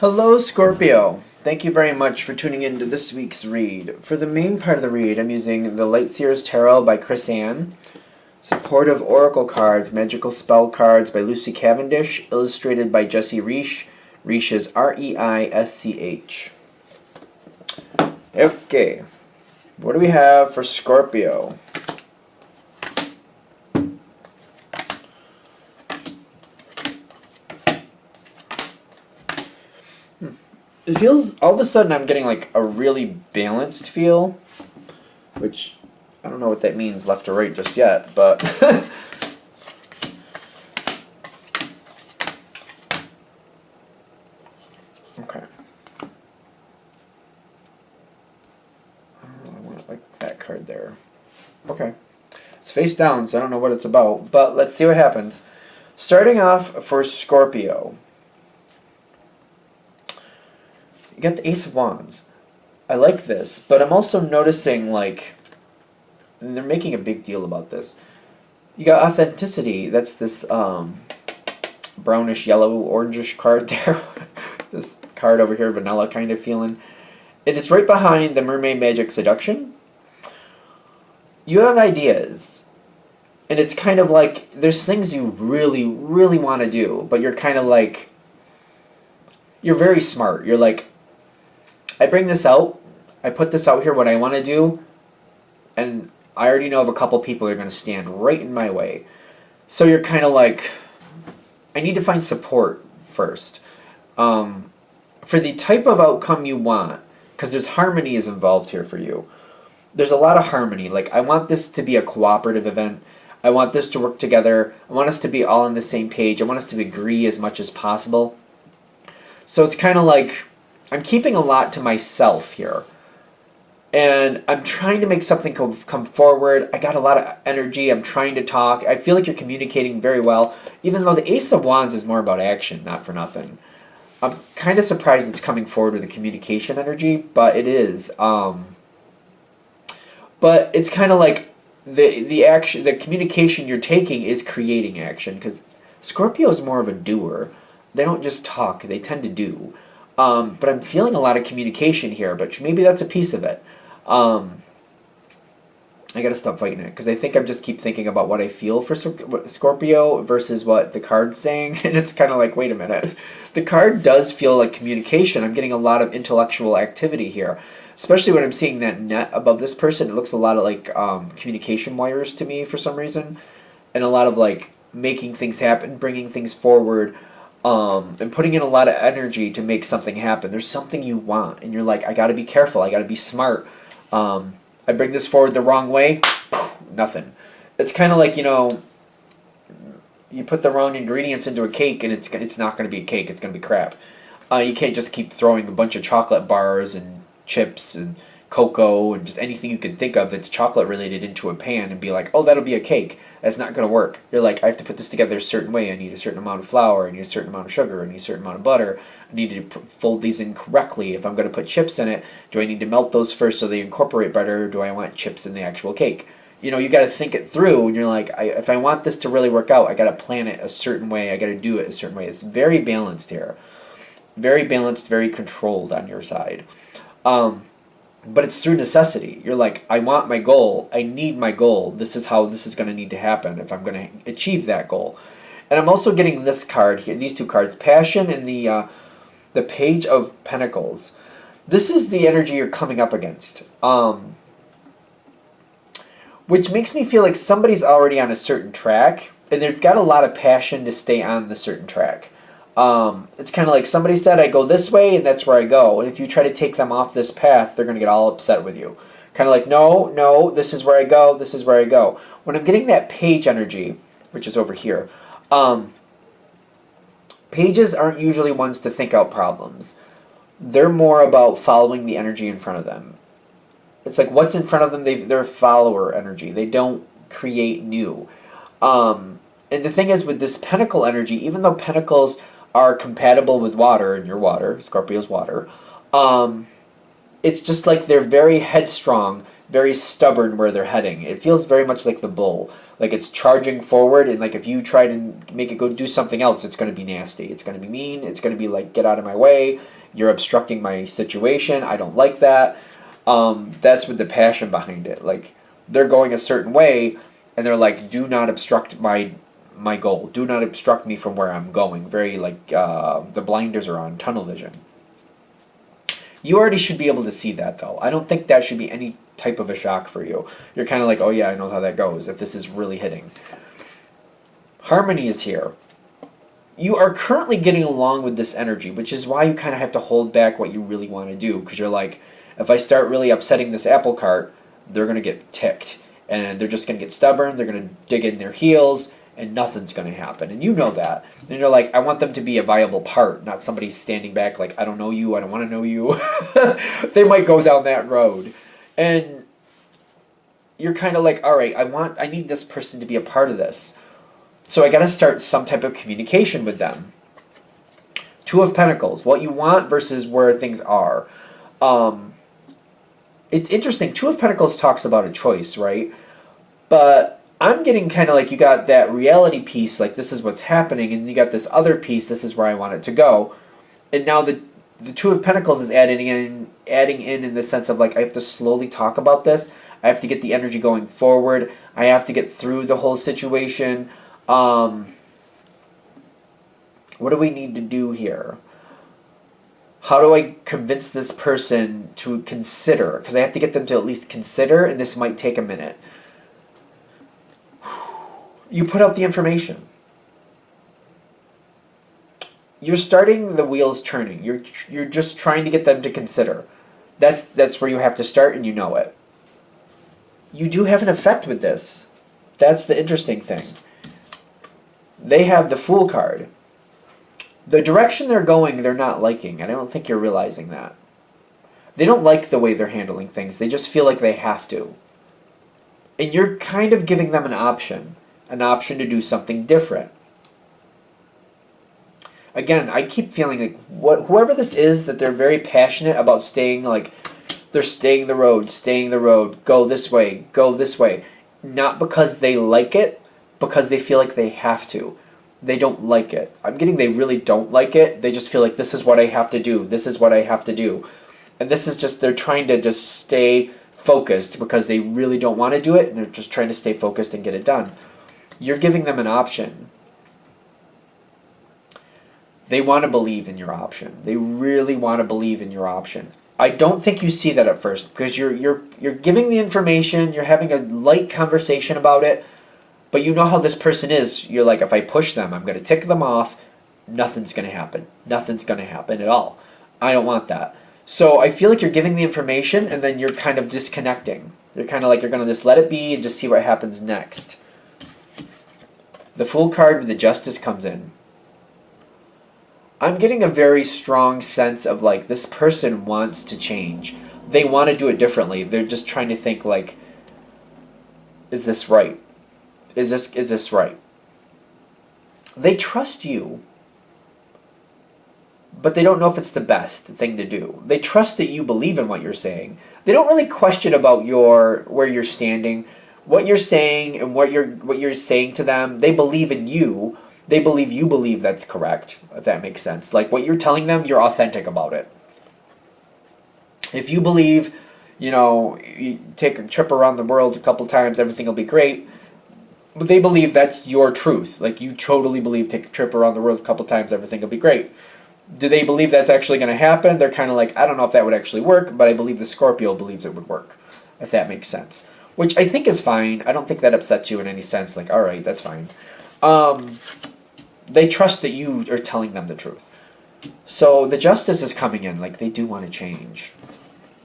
Hello, Scorpio. Thank you very much for tuning in to this week's read. For the main part of the read, I'm using the Lightseer's Tarot by Chris Ann, Supportive Oracle Cards, Magical Spell Cards by Lucy Cavendish, illustrated by Jesse Reisch. Reisch is R-E-I-S-C-H. Okay, what do we have for Scorpio? It feels, all of a sudden I'm getting like a really balanced feel, which I don't know what that means left or right just yet, but okay. I want it like that card there. Okay. It's face down, so I don't know what it's about, but let's see what happens. Starting off for Scorpio. You got the Ace of Wands. I like this, but I'm also noticing, like, and they're making a big deal about this. You got authenticity. That's this brownish, yellow, orangish card there. This card over here, vanilla kind of feeling. And it's right behind the Mermaid Magic Seduction. You have ideas. And it's kind of like, there's things you really, really want to do, but you're kind of like, you're very smart. You're like, I bring this out, I put this out here, what I want to do, and I already know of a couple people that are going to stand right in my way. So you're kind of like, I need to find support first. For the type of outcome you want, because there's harmony is involved here for you. There's a lot of harmony. Like, I want this to be a cooperative event. I want this to work together. I want us to be all on the same page. I want us to agree as much as possible. So it's kind of like, I'm keeping a lot to myself here. And I'm trying to make something come forward. I got a lot of energy. I'm trying to talk. I feel like you're communicating very well. Even though the Ace of Wands is more about action, not for nothing. I'm kind of surprised it's coming forward with a communication energy, but it is. But it's kind of like the action, the communication you're taking is creating action. Because Scorpio is more of a doer. They don't just talk. They tend to do. But I'm feeling a lot of communication here, but maybe that's a piece of it. I gotta stop fighting it, because I think I just keep thinking about what I feel for Scorpio versus what the card's saying, and it's kind of like, wait a minute. The card does feel like communication. I'm getting a lot of intellectual activity here, especially when I'm seeing that net above this person. It looks a lot of like communication wires to me for some reason, and a lot of like making things happen, bringing things forward, and putting in a lot of energy to make something happen. There's something you want, and you're like, I gotta be careful, I gotta be smart. I bring this forward the wrong way, nothing. It's kind of like, you know, you put the wrong ingredients into a cake, and it's not going to be a cake, it's going to be crap. You can't just keep throwing a bunch of chocolate bars and chips and cocoa and just anything you can think of that's chocolate related into a pan and be like, oh, that'll be a cake. That's not going to work. You're like, I have to put this together a certain way. I need a certain amount of flour. I need a certain amount of sugar. I need a certain amount of butter. I need to fold these in correctly. If I'm going to put chips in it, do I need to melt those first so they incorporate better, or do I want chips in the actual cake? You know, you got to think it through, and you're like, if I want this to really work out, I got to plan it a certain way. I got to do it a certain way. It's very balanced here. Very balanced, very controlled on your side. But it's through necessity. You're like, I want my goal. I need my goal. This is how this is going to need to happen if I'm going to achieve that goal. And I'm also getting this card here, these two cards, Passion and the Page of Pentacles. This is the energy you're coming up against. Which makes me feel like somebody's already on a certain track, and they've got a lot of passion to stay on the certain track. It's kind of like somebody said, I go this way, and that's where I go. And if you try to take them off this path, they're going to get all upset with you. Kind of like, no, this is where I go, this is where I go. When I'm getting that page energy, which is over here, pages aren't usually ones to think out problems. They're more about following the energy in front of them. It's like what's in front of them, they're follower energy. They don't create new. And the thing is, with this pentacle energy, even though pentacles are compatible with water, and your water, Scorpio's water, it's just like they're very headstrong, very stubborn where they're heading. It feels very much like the bull. Like it's charging forward, and like if you try to make it go do something else, it's going to be nasty. It's going to be mean. It's going to be like, get out of my way. You're obstructing my situation. I don't like that. That's with the passion behind it. Like, they're going a certain way, and they're like, do not obstruct my goal. Do not obstruct me from where I'm going. Very like the blinders are on, tunnel vision. You already should be able to see that, though. I don't think that should be any type of a shock for you. You're kind of like, oh yeah, I know how that goes, if this is really hitting. Harmony is here. You are currently getting along with this energy, which is why you kind of have to hold back what you really want to do, because you're like, if I start really upsetting this apple cart, they're going to get ticked, and they're just going to get stubborn, they're going to dig in their heels, and nothing's going to happen. And you know that. And you're like, I want them to be a viable part, not somebody standing back like, I don't know you, I don't want to know you. They might go down that road. And you're kind of like, all right, I need this person to be a part of this. So I got to start some type of communication with them. Two of Pentacles, what you want versus where things are. It's interesting. Two of Pentacles talks about a choice, right? But I'm getting kind of like you got that reality piece, like this is what's happening, and you got this other piece, this is where I want it to go. And now the Two of Pentacles is adding in the sense of like I have to slowly talk about this. I have to get the energy going forward. I have to get through the whole situation. What do we need to do here? How do I convince this person to consider? Because I have to get them to at least consider, and this might take a minute. You put out the information. You're starting the wheels turning. You're just trying to get them to consider. That's where you have to start, and you know it. You do have an effect with this. That's the interesting thing. They have the Fool card. The direction they're going, they're not liking, and I don't think you're realizing that. They don't like the way they're handling things. They just feel like they have to. And you're kind of giving them an option to do something different. Again, I keep feeling like whoever this is, that they're very passionate about staying, like, they're staying the road, go this way. Not because they like it, because they feel like they have to. They don't like it. I'm getting they really don't like it. They just feel like this is what I have to do. This is what I have to do. And this is just, they're trying to just stay focused because they really don't want to do it, and they're just trying to stay focused and get it done. You're giving them an option. They want to believe in your option. They really want to believe in your option. I don't think you see that at first because you're giving the information, you're having a light conversation about it, but you know how this person is. You're like, if I push them, I'm going to tick them off. Nothing's going to happen. Nothing's going to happen at all. I don't want that. So I feel like you're giving the information and then you're kind of disconnecting. You're kind of like you're going to just let it be and just see what happens next. The Fool card with the Justice comes in. I'm getting a very strong sense of like this person wants to change. They want to do it differently. They're just trying to think like, is this right? Is this right? They trust you, but they don't know if it's the best thing to do. They trust that you believe in what you're saying. They don't really question about where you're standing, what you're saying, and what you're saying to them. They believe in you. They believe you believe that's correct, if that makes sense. Like what you're telling them, you're authentic about it. If you believe, you take a trip around the world a couple times, everything will be great. But they believe that's your truth. Like you totally believe take a trip around the world a couple times, everything will be great. Do they believe that's actually going to happen? They're kind of like, I don't know if that would actually work, but I believe the Scorpio believes it would work, if that makes sense. Which I think is fine. I don't think that upsets you in any sense. Like, all right, that's fine. They trust that you are telling them the truth. So the Justice is coming in. Like, they do want to change.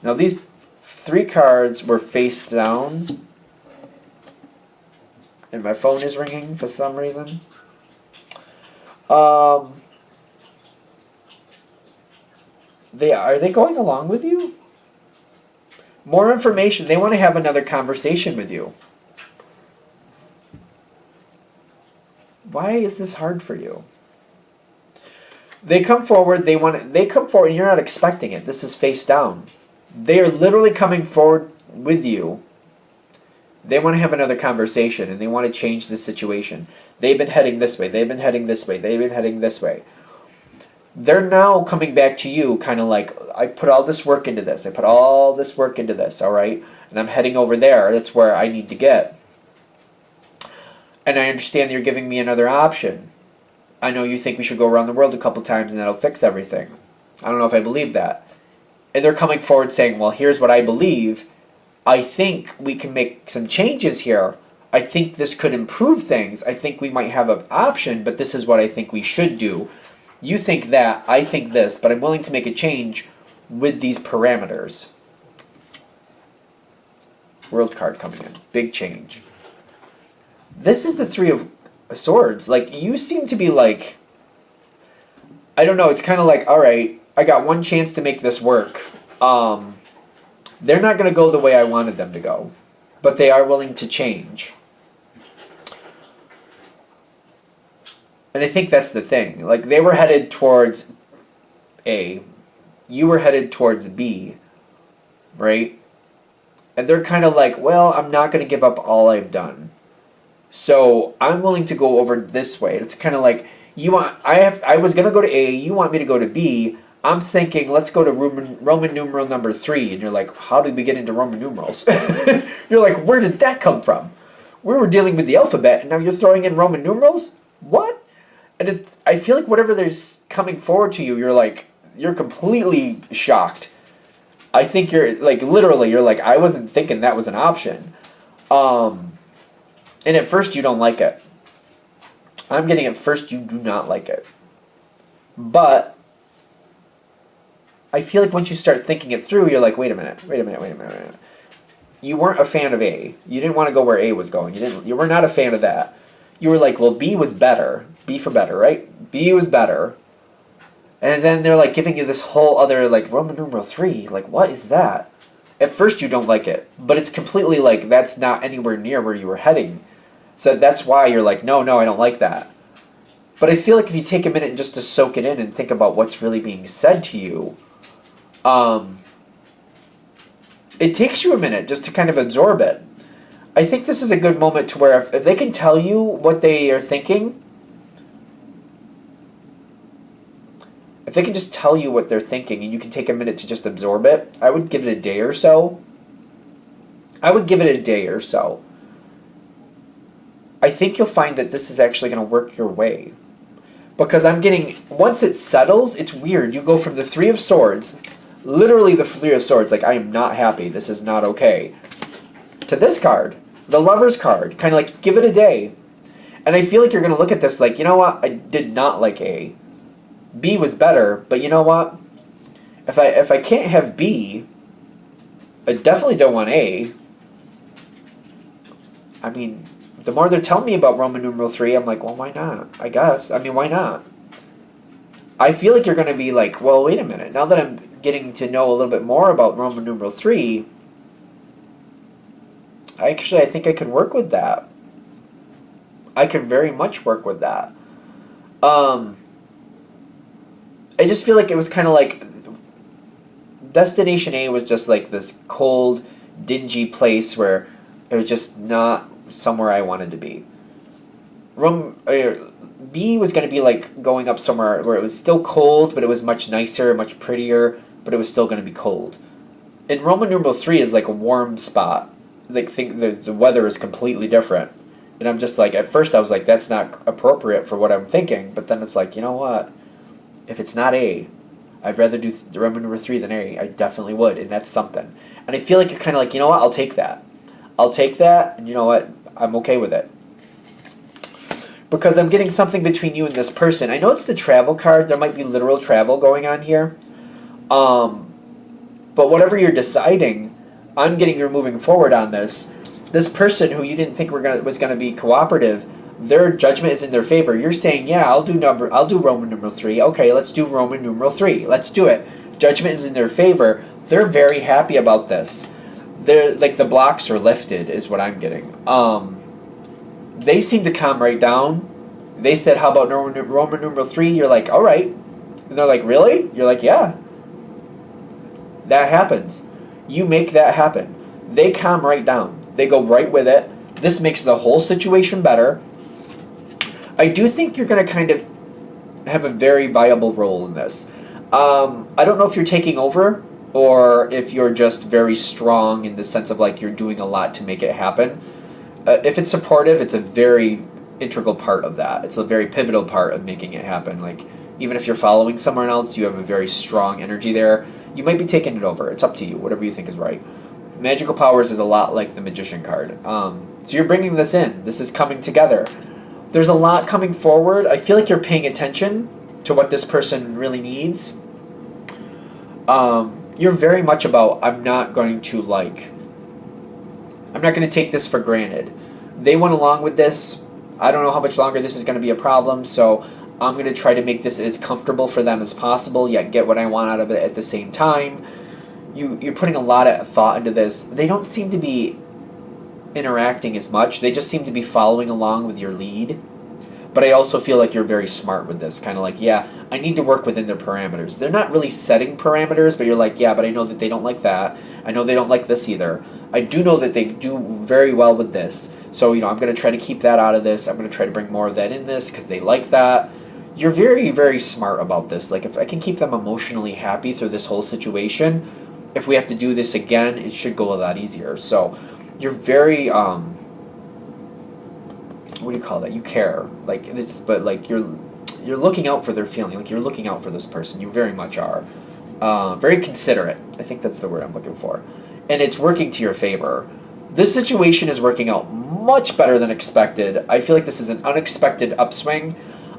Now, these 3 cards were face down. And my phone is ringing for some reason. Are they going along with you? More information. They want to have another conversation with you. Why is this hard for you? They come forward. They come forward, and you're not expecting it. This is face down. They are literally coming forward with you. They want to have another conversation, and they want to change the situation. They've been heading this way. They've been heading this way. They've been heading this way. They're now coming back to you kind of like, I put all this work into this. I put all this work into this, all right? And I'm heading over there. That's where I need to get. And I understand that you're giving me another option. I know you think we should go around the world a couple times and that'll fix everything. I don't know if I believe that. And they're coming forward saying, well, here's what I believe. I think we can make some changes here. I think this could improve things. I think we might have an option, but this is what I think we should do. You think that, I think this, but I'm willing to make a change with these parameters. World card coming in. Big change. This is the Three of Swords. Like, you seem to be like, I don't know, it's kind of like, all right, I got one chance to make this work. They're not going to go the way I wanted them to go, but they are willing to change. And I think that's the thing. Like, they were headed towards A. You were headed towards B, right? And they're kind of like, well, I'm not going to give up all I've done. So I'm willing to go over this way. It's kind of like, I was going to go to A, you want me to go to B. I'm thinking, let's go to Roman numeral number 3. And you're like, how did we get into Roman numerals? You're like, where did that come from? We were dealing with the alphabet, and now you're throwing in Roman numerals? What? And I feel like whatever there's coming forward to you, you're completely shocked. I think you're, like, literally, you're like, I wasn't thinking that was an option. And at first you don't like it. I'm getting at first you do not like it. But I feel like once you start thinking it through, you're like, wait a minute. You weren't a fan of A. You didn't want to go where A was going. You were not a fan of that. You were like, well, B was better. B for better, right? B was better. And then they're like giving you this whole other, like, Roman numeral 3. Like, what is that? At first you don't like it. But it's completely like, that's not anywhere near where you were heading. So that's why you're like, no, I don't like that. But I feel like if you take a minute just to soak it in and think about what's really being said to you, it takes you a minute just to kind of absorb it. I think this is a good moment to where if they can tell you what they are thinking, if they can just tell you what they're thinking and you can take a minute to just absorb it, I would give it a day or so. I think you'll find that this is actually going to work your way. Because I'm getting, once it settles, it's weird. You go from the Three of Swords, literally the Three of Swords, like, I am not happy, this is not okay, to this card, the Lover's card, kind of like, give it a day. And I feel like you're going to look at this like, you know what, I did not like A. B was better, but you know what? If I can't have B, I definitely don't want A. I mean, the more they're telling me about Roman numeral 3, I'm like, well, why not? I guess. I mean, why not? I feel like you're going to be like, well, wait a minute. Now that I'm getting to know a little bit more about Roman numeral 3, I think I could work with that. I could very much work with that. I just feel like it was kind of like Destination A was just like this cold, dingy place where it was just not somewhere I wanted to be. B was going to be like going up somewhere where it was still cold, but it was much nicer, much prettier, but it was still going to be cold. And Roman numeral 3 is like a warm spot. Like, think the weather is completely different. And I'm just like, at first I was like, that's not appropriate for what I'm thinking. But then it's like, you know what? If it's not A, I'd rather do Roman number 3 than A. I definitely would, and that's something. And I feel like you're kind of like, you know what? I'll take that. And you know what? I'm okay with it. Because I'm getting something between you and this person. I know it's the travel card. There might be literal travel going on here. But whatever you're deciding, I'm getting you're moving forward on this. This person who you didn't think was gonna be cooperative, their judgment is in their favor. You're saying, yeah, I'll do Roman numeral 3. Okay, let's do Roman numeral 3. Let's do it. Judgment is in their favor. They're very happy about this. They're like, the blocks are lifted is what I'm getting. They seem to calm right down. They said, how about Roman numeral 3? You're like, all right. And they're like, really? You're like, yeah. That happens. You make that happen. They calm right down. They go right with it. This makes the whole situation better. I do think you're going to kind of have a very viable role in this. I don't know if you're taking over or if you're just very strong in the sense of like you're doing a lot to make it happen. If it's supportive, it's a very integral part of that. It's a very pivotal part of making it happen. Like, even if you're following someone else, you have a very strong energy there. You might be taking it over. It's up to you, whatever you think is right. Magical powers is a lot like the Magician card. So you're bringing this in. This is coming together. There's a lot coming forward. I feel like you're paying attention to what this person really needs. You're very much about, I'm not going to take this for granted. They went along with this. I don't know how much longer this is going to be a problem, so I'm going to try to make this as comfortable for them as possible, yet get what I want out of it at the same time. You're putting a lot of thought into this. They don't seem to be interacting as much. They just seem to be following along with your lead. But I also feel like you're very smart with this. Kind of like, yeah, I need to work within their parameters. They're not really setting parameters, but you're like, yeah, but I know that they don't like that. I know they don't like this either. I do know that they do very well with this. So, I'm going to try to keep that out of this. I'm going to try to bring more of that in this because they like that. You're very, very smart about this. Like, if I can keep them emotionally happy through this whole situation, if we have to do this again, it should go a lot easier. So, you're very, what do you call that? You care. Like, this, but, like, you're looking out for their feeling. Like, you're looking out for this person. You very much are. Very considerate. I think that's the word I'm looking for. And it's working to your favor. This situation is working out much better than expected. I feel like this is an unexpected upswing.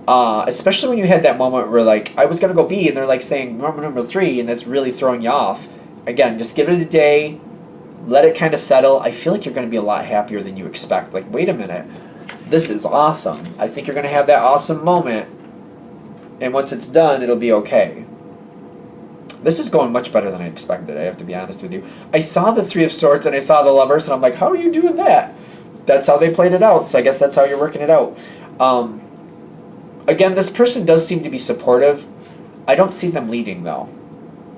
Especially when you had that moment where, like, I was going to go B, and they're, like, saying number 3, and that's really throwing you off. Again, just give it a day. Let it kind of settle. I feel like you're going to be a lot happier than you expect. Like, wait a minute. This is awesome. I think you're going to have that awesome moment. And once it's done, it'll be okay. This is going much better than I expected, I have to be honest with you. I saw the 3 of Swords and I saw the Lovers, and I'm like, how are you doing that? That's how they played it out, so I guess that's how you're working it out. Again, this person does seem to be supportive. I don't see them leading, though.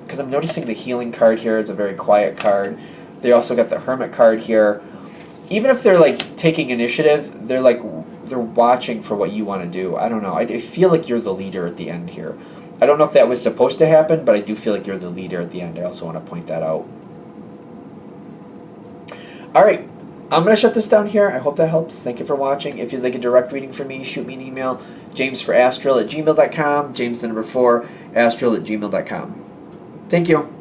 Because I'm noticing the Healing card here is a very quiet card. They also got the Hermit card here. Even if they're, like, taking initiative, they're watching for what you want to do. I don't know. I feel like you're the leader at the end here. I don't know if that was supposed to happen, but I do feel like you're the leader at the end. I also want to point that out. All right. I'm going to shut this down here. I hope that helps. Thank you for watching. If you'd like a direct reading from me, shoot me an email. jamesforastral@gmail.com. James4astral@gmail.com. Thank you.